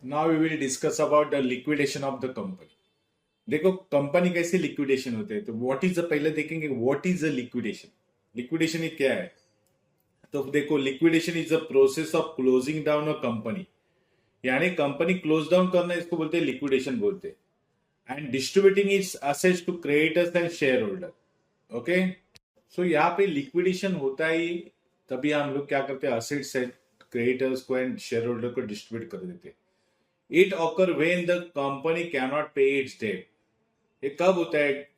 Now we will discuss about the liquidation of the company. देखो company कैसे liquidation होते हैं, तो व्हाट इज द, पहले देखेंगे what is the liquidation. Liquidation ये क्या है? तो देखो, liquidation is the process of closing down a company, यानी कंपनी क्लोज डाउन करना, इसको बोलते हैं लिक्विडेशन बोलते हैं। And distributing its assets to creditors and shareholder. Okay, so यहाँ पे लिक्विडेशन होता ही तभी हम लोग क्या करते हैं, असेट्स एंड क्रेडिटर्स को एंड शेयर होल्डर को डिस्ट्रीब्यूट कर देते हैं। It occur when the company can not पे इट्स डेट। ये कब होता है?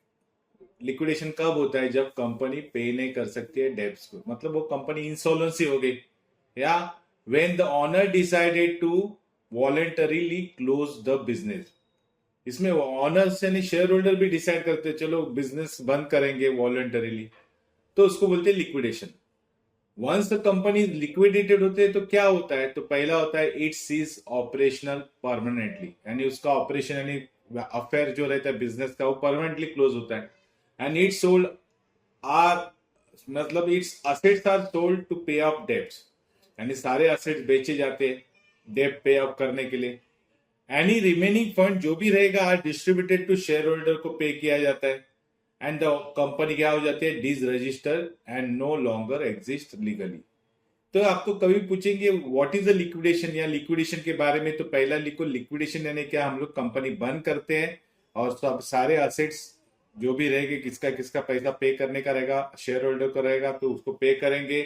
लिक्विडेशन कब होता है? जब कंपनी पे नहीं कर सकती है डेब्ट्स को, मतलब वो कंपनी इंसॉल्वेंसी हो गई, या when the owner decided to voluntarily close the business. इसमें ऑनर्स यानी शेयर होल्डर भी डिसाइड करते हैं चलो बिजनेस बंद करेंगे वॉलेंटरीली, तो उसको बोलते हैं liquidation. Once the company liquidated होते हैं तो क्या होता है? तो पहला होता है इट सीज ऑपरेशनल परमानेंटली, यानी उसका ऑपरेशन यानी अफेयर जो रहता है बिजनेस का वो परमानेंटली क्लोज होता है। एंड इट सोल्ड आर, मतलब its assets are sold to pay off debts, यानी सारे असेट्स बेचे जाते हैं डेब्ट पे ऑफ करने के लिए। एनी रिमेनिंग फंड जो भी रहेगा are distributed to share holder को पे किया जाता है। एंड द कंपनी क्या हो जाती है? Dis register and no longer exist legally. तो आपको कभी पूछेंगे व्हाट इज द लिक्विडेशन या लिक्विडेशन के बारे में, तो पहला लिखो लिक्विडेशन यानी क्या, हम लोग कंपनी बंद करते हैं और सब सारे असेट्स जो भी रहेंगे, किसका किसका पैसा पे करने का रहेगा, शेयर होल्डर को रहेगा तो उसको पे करेंगे।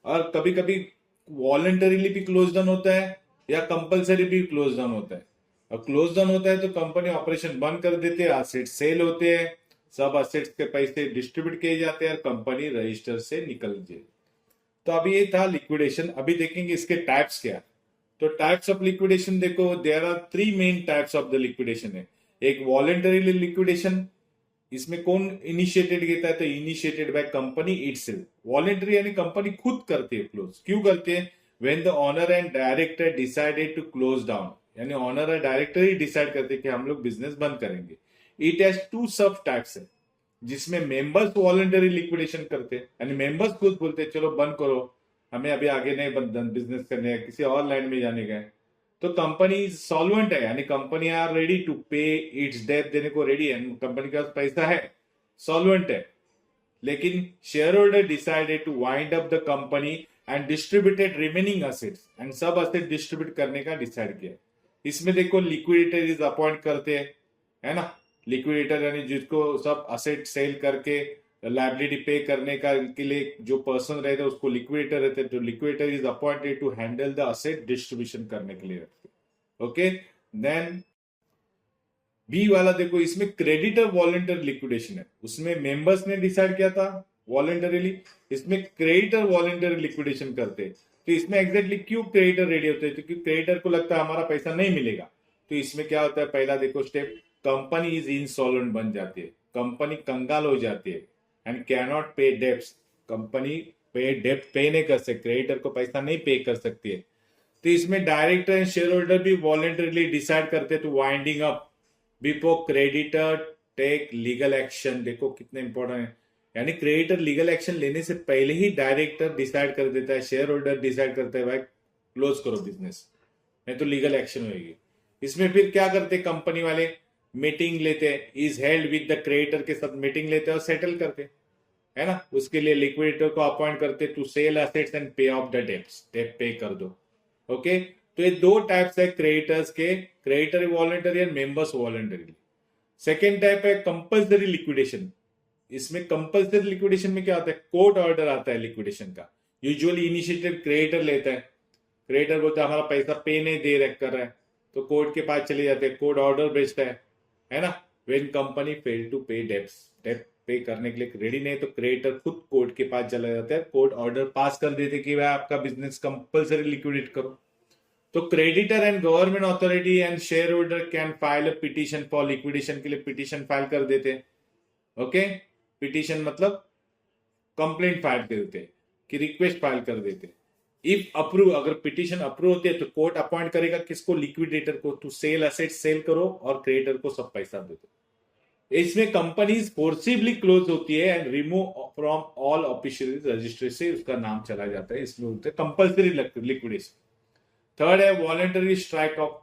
और कभी कभी वॉलंटरीली भी क्लोज डाउन होता है या कंपलसरी भी क्लोज डाउन होता है। और क्लोज डाउन होता है तो कंपनी ऑपरेशन बंद कर देते हैं, असेट सेल होते हैं, सब असेट्स के पैसे डिस्ट्रीब्यूट किए जाते हैं और कंपनी रजिस्टर से निकल जाए। तो अभी ये था लिक्विडेशन। अभी देखेंगे इसके टाइप्स क्या। तो टाइप्स ऑफ लिक्विडेशन देखो, there are three main types of the liquidation है। एक वॉलेंटरी लिक्विडेशन, इसमें कौन इनिशिएटेड देता है? तो initiated by company itself. Voluntary यानी कंपनी खुद करती है क्लोज। क्यों करते हैं? When the owner and director decided to close down, यानी ओनर और डायरेक्टर ही डिसाइड करते हैं कि हम लोग बिजनेस बंद करेंगे। It has two sub types है, जिसमें मेंबर्स वॉलंटरी लिक्विडेशन करते हैं, यानी मेंबर्स खुद बोलते हैं चलो बंद करो, हमें अभी आगे नहीं बिजनेस करने है, किसी और लाइन में जाने का है। तो कंपनी सॉल्वेंट है, यानी कंपनी आर रेडी टू पे इट्स डेट, देने को रेडी है, कंपनी के पास पैसा है, सॉल्वेंट है। लेकिन shareholder decided to wind up the company and distributed remaining assets, and सब असेट डिस्ट्रीब्यूट करने का डिसाइड किया। इसमें देखो लिक्विडेटर इज अपॉइंट करते हैं, है ना। लिक्विडेटर यानी जिसको सब असेट सेल करके लाइबिलिटी पे करने का के लिए जो पर्सन रहते हैं उसको लिक्विडेटर रहते हैं। तो liquidator is appointed to handle the asset distribution करने के लिए रखते हैं। ओके, देन बी वाला देखो, इसमें क्रेडिटर वॉलंटरी लिक्विडेशन है, उसमें मेंबर्स ने डिसाइड किया था वॉलंटरीली, इसमें क्रेडिटर वॉलंटरी लिक्विडेशन करते हैं। तो इसमें एग्जैक्टली क्यों क्रेडिटर रेडी होते हैं? क्योंकि क्रेडिटर को लगता है हमारा पैसा नहीं मिलेगा। तो इसमें क्या होता है, पहला देखो स्टेप, कंपनी इज इंसॉल्वेंट बन जाती है, कंपनी कंगाल हो जाती है एंड कैन नॉट पे डेब्ट्स। कंपनी पे डेब्ट पे नहीं कर सकती, क्रेडिटर को पैसा नहीं पे कर सकती है। तो इसमें डायरेक्टर एंड शेयर होल्डर भी वॉलंटरीली डिसाइड करते हैं to winding up before creditor take legal action. देखो कितने इंपॉर्टेंट है, यानी क्रेडिटर लीगल एक्शन लेने से पहले ही डायरेक्टर डिसाइड कर देता है, शेयर होल्डर डिसाइड करता है भाई क्लोज करो बिजनेस, नहीं तो लीगल एक्शन होगी। इसमें फिर क्या करते कंपनी वाले, मीटिंग लेते हैं, is held with the creditor के साथ मीटिंग लेते हैं और सेटल करते हैं, है ना। उसके लिए लिक्विडेटर को अपॉइंट करते टू सेल एसेट्स एंड पे ऑफ द डेब्ट्स, डेब्ट पे कर दो। ओके, तो ये दो टाइप्स है क्रेडिटर्स के, creditor voluntary and members voluntary. Second type है कंपल्सरी लिक्विडेशन। इसमें कंपल्सरी लिक्विडेशन में क्या होता है, कोर्ट ऑर्डर आता है लिक्विडेशन का। यूजुअली इनिशिएटिव क्रेडिटर लेता है, क्रेडिटर बोलता है हमारा पैसा पे नहीं दे रहा कर रहा है, तो कोर्ट के पास चले जाते हैं, कोर्ट ऑर्डर भेजता है ना। व्हेन कंपनी फेल टू पे डेब्ट्स, डेब्ट पे करने के लिए रेडी नहीं तो क्रेडिटर खुद कोर्ट के पास चला जाता है, कोर्ट ऑर्डर पास कर देते कि भाई आपका बिजनेस कंपल्सरी लिक्विडेट करो। तो creditor and government authority and share holder can file a petition for liquidation, के लिए पिटीशन फाइल कर देते हैं। ओके, पिटीशन मतलब कंप्लेंट फाइल कर देते हैं कि रिक्वेस्ट फाइल कर देते हैं। इफ अप्रूव, अगर पिटीशन अप्रूव होती है तो कोर्ट अपॉइंट करेगा किसको, लिक्विडेटर को, टू सेल असेट सेल करो और क्रेडिटर को सब पैसा दे दो। इसमें कंपनीज फोर्सिबली क्लोज होती है and remove from all official registry से उसका नाम चला जाता है, इसमें बोलते हैं कंपल्सरी लिक्विडेशन। थर्ड है वॉलंटरी स्ट्राइक ऑफ,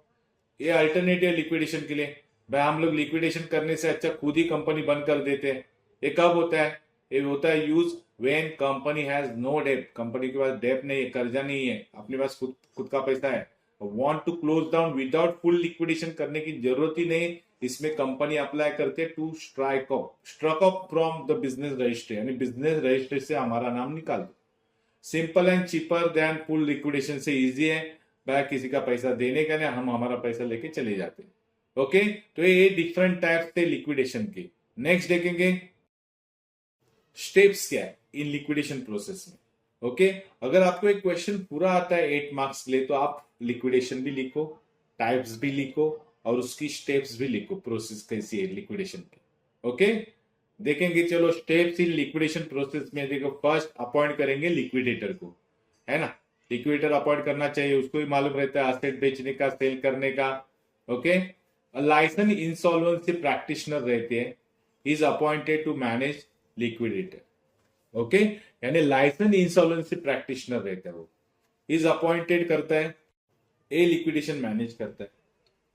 ये अल्टरनेटिव लिक्विडेशन के लिए। भाई हम लोग लिक्विडेशन करने से अच्छा खुद ही कंपनी बंद कर देते हैं। ये कब होता है? ये होता है use when company has no debt, company के पास डेट नहीं है, कर्जा नहीं है, अपने पास खुद खुद का पैसा है, want to close down without full liquidation करने की जरूरत ही नहीं। इसमें कंपनी अप्लाई करते to struck off from the business registry, यानी बिजनेस रजिस्ट्री से हमारा नाम निकाल दो। Simple and cheaper than full liquidation से इजी है। भाई किसी का पैसा देने का नहीं, हम हमारा पैसा लेके चले जाते हैं। ओके, तो ये डिफरेंट टाइप्स थे लिक्विडेशन के। नेक्स्ट देखेंगे स्टेप्स क्या है इन लिक्विडेशन प्रोसेस में। ओके, अगर आपको एक क्वेश्चन पूरा आता है 8 मार्क्स के लिए तो आप लिक्विडेशन भी लिखो, टाइप्स भी लिखो और उसकी स्टेप्स भी लिखो, प्रोसेस कैसी है लिक्विडेशन की। ओके, देखेंगे चलो स्टेप्स इन लिक्विडेशन प्रोसेस में। देखो फर्स्ट अपॉइंट करेंगे लिक्विडेटर को, है ना। लिक्विडेटर अपॉइंट करना चाहिए, उसको ही मालूम रहता है असेट बेचने का, सेल करने का। ओके, लाइसेंस इंसॉल्वेंसी प्रैक्टिशनर रहते हैं, is appointed to manage liquidator. Okay, यानी लाइसेंस इंसॉल्वेंसी प्रैक्टिशनर रहता है, वो इज अपॉइंटेड करता है, ए लिक्विडेशन मैनेज करता है।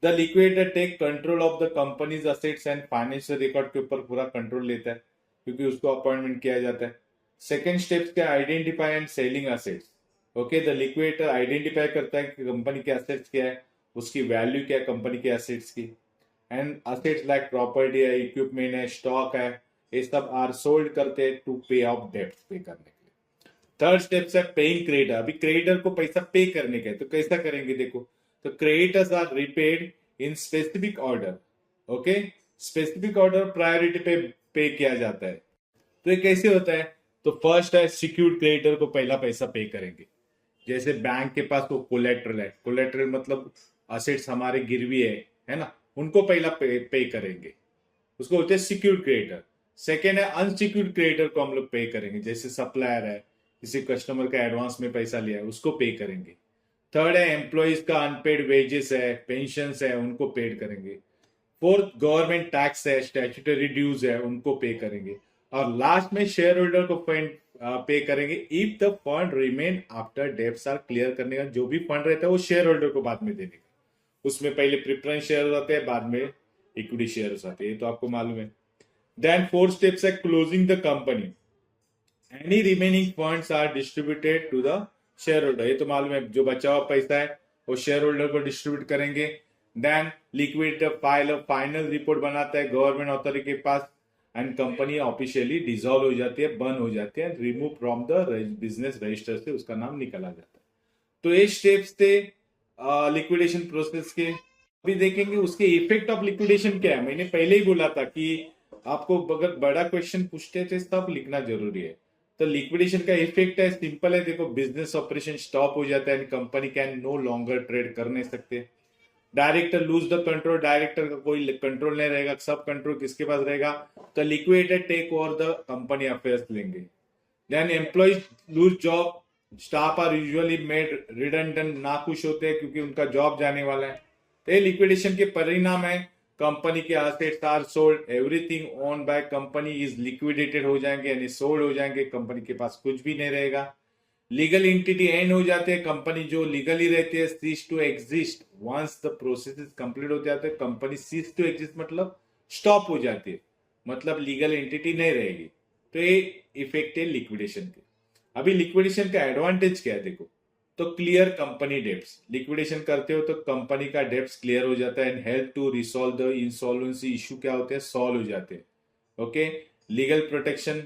The liquidator take control of the company's assets and financial record के ऊपर पूरा कंट्रोल लेता है क्योंकि उसको अपॉइंटमेंट किया जाता है। सेकेंड स्टेप क्या? Identify and selling assets. Okay, the liquidator identify करता है कि कंपनी के असेट्स क्या है, उसकी वैल्यू क्या है कंपनी के असेट्स की। एंड असेट्स लाइक प्रॉपर्टी है, इक्विपमेंट है, स्टॉक है, ये सब आर सोल्ड करते हैं टू पे ऑफ डेट्स, पे करने के लिए। थर्ड स्टेप है पेइंग क्रेडिटर। अभी क्रेडिटर को पैसा पे करने का है तो कैसा करेंगे देखो, तो creditors are repaid in specific order. Okay, specific order priority pay किया जाता है। तो ये कैसे होता है? तो फर्स्ट है सिक्योर्ड क्रेडिटर को पहला पैसा पे करेंगे। जैसे बैंक के पास वो कोलेट्रल है, कोलेट्रल मतलब असेट्स हमारे गिरवी है ना, उनको पहला पे करेंगे, उसको बोलते हैं सिक्योर्ड क्रेडिटर। सेकेंड है अनसिक्योर्ड क्रेडिटर को हम लोग पे करेंगे, जैसे सप्लायर है, किसी कस्टमर का एडवांस में पैसा लिया है उसको पे करेंगे। थर्ड है एम्प्लॉइज का अनपेड वेजेस है, पेंशन है, उनको पेड करेंगे। फोर्थ गवर्नमेंट टैक्स है, स्टैट्यूटरी ड्यूज है, उनको पे करेंगे। और लास्ट में शेयर होल्डर को फंड पे करेंगे if the fund remain after debts are clear. करने का जो भी फंड रहता है वो शेयर होल्डर को बाद में देने का, उसमें पहले प्रेफरेंस शेयर आते हैं, बाद में इक्विटी शेयर आते हैं, ये तो आपको मालूम है। देन फोर्थ स्टेप्स है closing the company, any remaining funds are distributed to the share holder, ये तो मालूम है, जो बचा हुआ पैसा है वो शेयर होल्डर को डिस्ट्रीब्यूट करेंगे। Then liquidator file final report बनाता है गवर्नमेंट अथॉरिटी के पास एंड कंपनी ऑफिशियली डिसॉल्व हो जाती है, बंद हो जाती है, remove from the business register से उसका नाम निकाला जाता है। तो ये स्टेप्स थे लिक्विडेशन प्रोसेस के। अभी देखेंगे उसके इफेक्ट ऑफ लिक्विडेशन क्या है। मैंने पहले ही बोला था कि आपको अगर बड़ा क्वेश्चन पूछते थे तब लिखना जरूरी है। तो लिक्विडेशन का इफेक्ट है, सिंपल है, देखो बिजनेस ऑपरेशन स्टॉप हो जाता है, company can no longer trade कर नहीं सकते। Director lose the control, director का कोई कंट्रोल नहीं रहेगा, सब कंट्रोल किसके पास रहेगा? तो liquidator take over the company affairs लेंगे। Then employees lose job, staff are usually made redundant, नाखुश होते हैं क्योंकि उनका जॉब जाने वाला है। तो ये लिक्विडेशन के परिणाम है, कंपनी के assets are sold, everything own by company is liquidated हो जाएंगे, यानी सोल्ड हो जाएंगे, कंपनी के पास कुछ भी नहीं रहेगा। लीगल एंटिटी एंड हो जाते हैं, कंपनी जो लीगली रहती है cease to exist once the process is complete हो जाते हैं, कंपनी सीज टू एग्जिस्ट मतलब स्टॉप हो जाती है, मतलब लीगल एंटिटी नहीं रहेगी। तो ये इफेक्ट है लिक्विडेशन के। अभी लिक्विडेशन का एडवांटेज क्या है देखो, तो क्लियर कंपनी डेब्ट्स, लिक्विडेशन करते हो तो कंपनी का डेब्ट्स क्लियर हो जाता है and help to resolve the insolvency issue, क्या होते हैं सॉल्व हो जाते हैं। Okay, legal protection,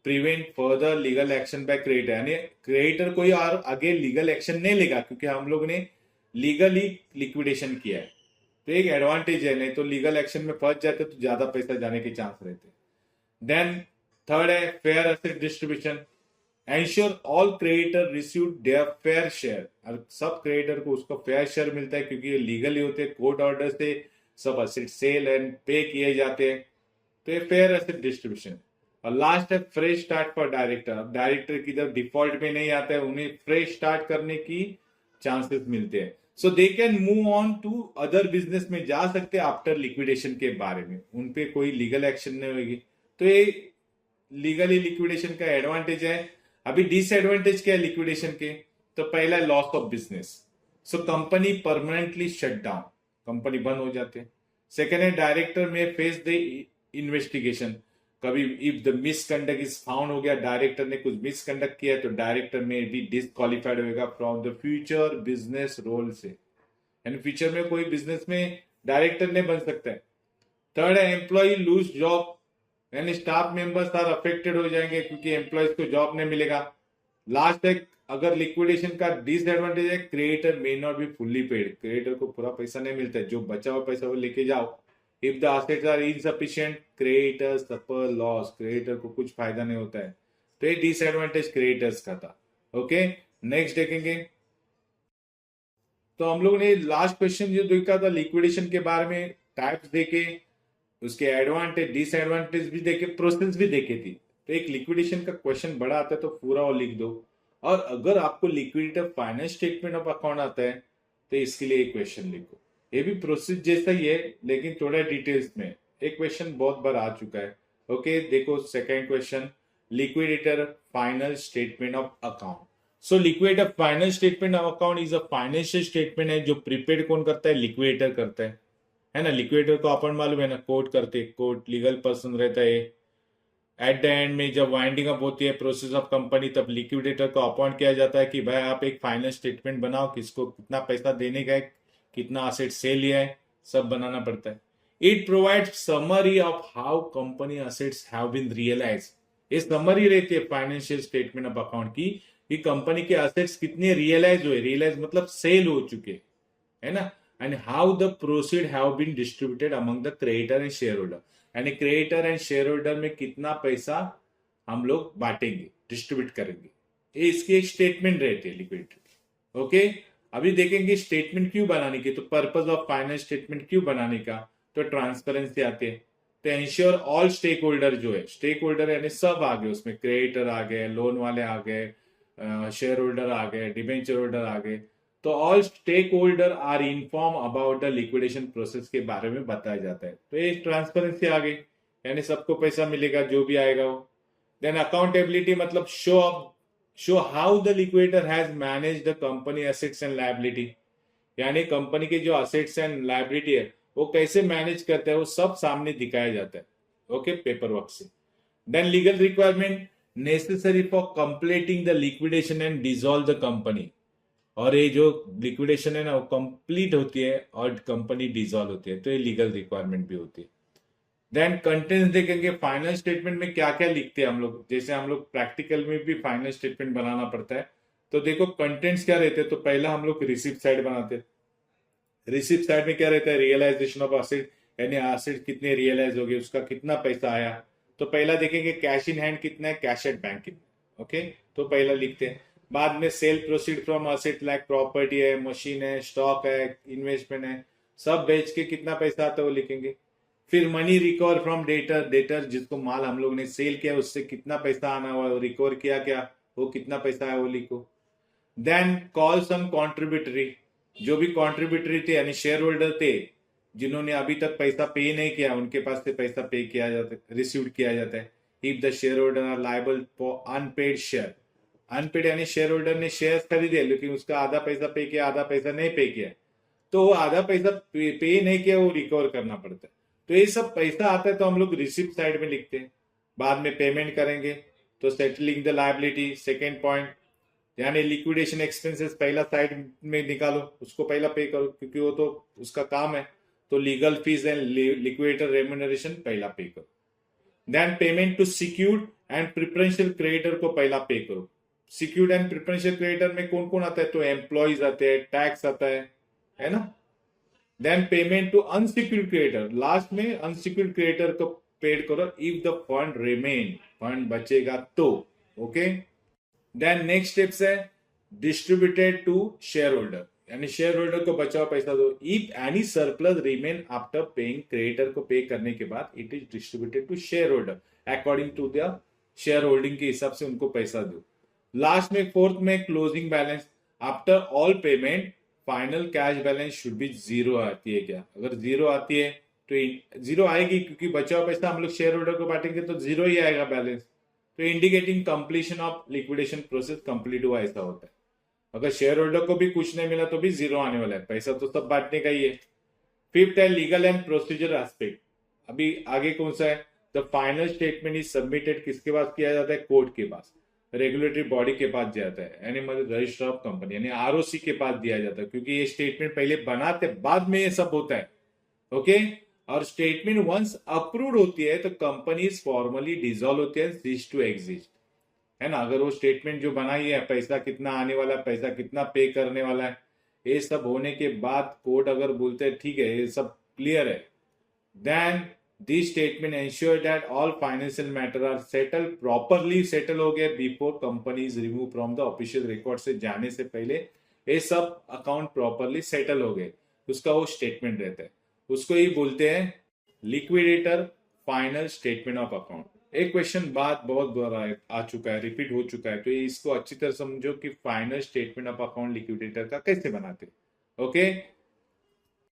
prevent further legal action by creditor, यानी क्रेडिटर कोई और आगे लीगल एक्शन नहीं लेगा क्योंकि हम लोग ने लीगली लिक्विडेशन किया है। तो एक एडवांटेज है, नहीं तो लीगल एक्शन में फंस जाते तो ज्यादा पैसा जाने के चांस रहते। देन थर्ड है fair asset distribution, ensure all creditor receive there fair share, और सब क्रेडिटर को उसका फेयर शेयर मिलता है क्योंकि ये लीगली होते हैं, कोर्ट ऑर्डर से सब एसेट सेल एंड पे किए जाते हैं। तो ये फेयर एसेट डिस्ट्रीब्यूशन। और लास्ट है फ्रेश स्टार्ट फॉर डायरेक्टर, अब डायरेक्टर की जब डिफॉल्ट में नहीं आता है उन्हें फ्रेश स्टार्ट करने की चांसेस मिलते हैं, so they can move on to other business में जा सकते हैं आफ्टर लिक्विडेशन के बारे में, उनपे कोई लीगल एक्शन नहीं होगी। तो ये लीगली लिक्विडेशन का एडवांटेज है। अभी डिसएडवांटेज क्या है लिक्विडेशन के, तो पहला loss of business, so company permanently shut down, company बंद हो जाती है। सेकेंड है डायरेक्टर में फेस द इन्वेस्टिगेशन, कभी if the misconduct is found हो गया, डायरेक्टर ने कुछ मिसकंडक्ट किया तो डायरेक्टर में भी डिसक्वालिफाइड होगा from the future business role से, यानी फ्यूचर में कोई बिजनेस में डायरेक्टर नहीं बन सकता है। थर्ड है एम्प्लॉय लूज जॉब, यानी स्टाफ मेंबर्स आर अफेक्टेड हो जाएंगे क्योंकि एम्प्लॉयज को जॉब नहीं मिलेगा। लास्ट है अगर लिक्विडेशन का डिसएडवांटेज है creator may not be fully paid, creator को पूरा पैसा नहीं मिलता है, जो बचा हुआ पैसा वो लेके जाओ। If the assets are insufficient creditor suffer loss, creditor को कुछ फायदा नहीं होता है। तो ये डिसएडवांटेज क्रिएटर्स का था। ओके, नेक्स्ट देखेंगे। तो हम लोग ने लास्ट क्वेश्चन जो देखा था लिक्विडेशन के बारे में, टाइप्स देखे, उसके एडवांटेज डिसएडवांटेज भी देखे, प्रोसेस भी देखे थी। तो एक लिक्विडेशन का क्वेश्चन बड़ा आता है तो पूरा वो लिख दो, और अगर आपको liquidity of finance statement of account आता है तो इसके लिए एक क्वेश्चन लिखो। ये भी प्रोसेस जैसा ही है लेकिन थोड़ा डिटेल्स में, एक क्वेश्चन बहुत बार आ चुका है। ओके, देखो second question, liquidator final statement of account. So liquidator final statement of account is a financial statement है जो प्रिपेयर कौन करता है, लिक्विडेटर करता है ना। लिक्विडेटर को अपन मालूम है ना, कोर्ट करते, कोर्ट लीगल पर्सन रहता है। एट द एंड में जब वाइंडिंग अप होती है प्रोसेस ऑफ कंपनी, तब लिक्विडेटर को अपॉइंट किया जाता है कि भाई आप एक फाइनल स्टेटमेंट बनाओ, किसको कितना पैसा देने का है, कितना असेट सेल लिया है, सब बनाना पड़ता है। It provide summary of how company assets have been realise, ये समरी रहती है फाइनेंशियल स्टेटमेंट ऑफ अकाउंट की कि कंपनी के असेट्स कितने रियलाइज हुए, रियलाइज मतलब सेल हो चुके है ना, and how the proceed have been distributed among the creditor and share holder, यानी क्रेडिटर एंड शेयर होल्डर में कितना पैसा हम लोग बांटेंगे, डिस्ट्रीब्यूट करेंगे, ये इसकी एक स्टेटमेंट रहती है लिक्विडिटी। ओके, अभी देखेंगे स्टेटमेंट क्यों बनाने की, तो पर्पज ऑफ फाइनेंस स्टेटमेंट क्यों बनाने का, तो ट्रांसपेरेंसी आते हैं, तो एंश्योर ऑल स्टेक होल्डर जो है, स्टेक होल्डर यानी सब आ गए उसमें, क्रेडिटर आ गए, लोन वाले आ गए, शेयर होल्डर आ गए, डिबेंचर होल्डर आ गए, तो all stakeholder are inform about the liquidation process के बारे में बताया जाता है। तो ये ट्रांसपेरेंसी आ गई, यानी सबको पैसा मिलेगा जो भी आएगा वो। देन अकाउंटेबिलिटी मतलब show how the liquidator has manage the company assets and liability, यानी कंपनी के जो असेट्स एंड लायबिलिटी है वो कैसे मैनेज करता है वो सब सामने दिखाया जाता है। ओके, पेपर वर्क से। Then legal requirement necessary for completing the liquidation and dissolve the company, और ये जो लिक्विडेशन है ना वो कंप्लीट होती है और कंपनी डिसॉल्व होती है, तो ये लीगल रिक्वायरमेंट भी होती है। देन कंटेंट्स देखेंगे, फाइनल स्टेटमेंट में क्या क्या लिखते हैं हम लोग, जैसे हम लोग प्रैक्टिकल में भी फाइनल स्टेटमेंट बनाना पड़ता है, तो देखो कंटेंट्स क्या रहते हैं। तो पहला हम लोग रिसिप्ट साइड बनाते हैं, रिसिप्ट साइड में क्या रहता है, रियलाइजेशन ऑफ असेट, यानी असेट कितने रियलाइज हो गए, उसका कितना पैसा आया। तो पहला देखेंगे कैश इन हैंड कितना है, कैश एट बैंक कितना। ओके, तो पहला लिखते हैं। बाद में cell proceed from asset like property है, मशीन है, स्टॉक है, इन्वेस्टमेंट है, सब बेच के कितना पैसा आता है वो लिखेंगे। फिर money recover from debtor, debtor जिसको माल हम लोग ने सेल किया उससे कितना पैसा आना हुआ, रिकवर किया क्या, वो कितना पैसा है वो लिखो। देन कॉल सम कॉन्ट्रीब्यूटरी, जो भी कॉन्ट्रीब्यूटरी थे यानी शेयर होल्डर थे जिन्होंने अभी तक पैसा पे नहीं किया, उनके पास से पैसा पे किया जाता है, रिसीव किया जाता है। If the share holder are liable for unpaid share, unpaid यानी शेयर होल्डर ने शेयर खरीदे लेकिन उसका आधा पैसा पे किया, आधा पैसा नहीं पे किया, तो वो आधा पैसा पे नहीं किया वो रिकवर करना पड़ता है। तो ये सब पैसा आता है तो हम लोग रिसिप्ट साइड में लिखते हैं। बाद में पेमेंट करेंगे तो settling the liability, second point, यानी लिक्विडेशन एक्सपेंसेस पहला साइड में निकालो, उसको पहला पे करो क्योंकि वो तो उसका काम है। तो legal fees and liquidator remuneration पहला पे करो। Then payment to secured and preferential creditor को पहला पे करो। सिक्योर्ड एंड प्रिफरेंशियल क्रेडिटर में कौन कौन आता है, तो एम्प्लॉइज आते हैं, टैक्स आता है ना। Then payment to unsecured creditor, last में अनसिक्योर्ड क्रेडिटर को पेड करो if the fund remain, fund बचेगा तो। ओके, देन नेक्स्ट स्टेप्स है डिस्ट्रीब्यूटेड टू शेयर होल्डर, यानी शेयर होल्डर को बचा हुआ पैसा दो। If any surplus remain after paying, creditor को पे करने के बाद it is distributed to share holder according to the share holding के हिसाब से उनको पैसा दो। लास्ट में फोर्थ में closing balance, after all payment final cash balance should be zero आती है क्या, अगर जीरो आती है तो जीरो आएगी क्योंकि बचा हुआ पैसा हम लोग शेयर होल्डर को बांटेंगे तो जीरो ही आएगा बैलेंस, तो indicating completion of liquidation process complete हुआ ऐसा होता है। अगर शेयर होल्डर को भी कुछ नहीं मिला तो भी जीरो आने वाला है, पैसा तो सब बांटने का ही है। फिफ्थ है लीगल एंड प्रोसीजर एस्पेक्ट। अभी आगे कौन सा है? The final statement is submitted किसके पास किया जाता है? कोर्ट के पास, रेगुलेटरी बॉडी के पास जाता है, यानी मतलब रजिस्टर ऑफ कंपनी यानी आरओसी के पास दिया जाता है, क्योंकि ये स्टेटमेंट पहले बनाते बाद में ये सब होता है। ओके, और स्टेटमेंट वंस अप्रूव्ड होती है तो कंपनी फॉर्मली डिसॉल्व होती है, सीज टू एग्जिस्ट, है ना। अगर वो स्टेटमेंट जो बनाई है, पैसा कितना आने वाला है, पैसा कितना पे करने वाला है, ये सब होने के बाद कोर्ट अगर बोलते हैं ठीक है ये सब क्लियर है, then this statement ensure that all financial matter are settle, properly settle हो गए before company is remove from the official record से जाने से पहले ये सब अकाउंट प्रॉपरली सेटल हो गए, उसका वो स्टेटमेंट रहता है, उसको ही बोलते हैं liquidator final statement of account. एक क्वेश्चन बात बहुत बार आ चुका है, रिपीट हो चुका है, तो इसको अच्छी तरह समझो कि final statement of account liquidator का कैसे बनाते। ओके,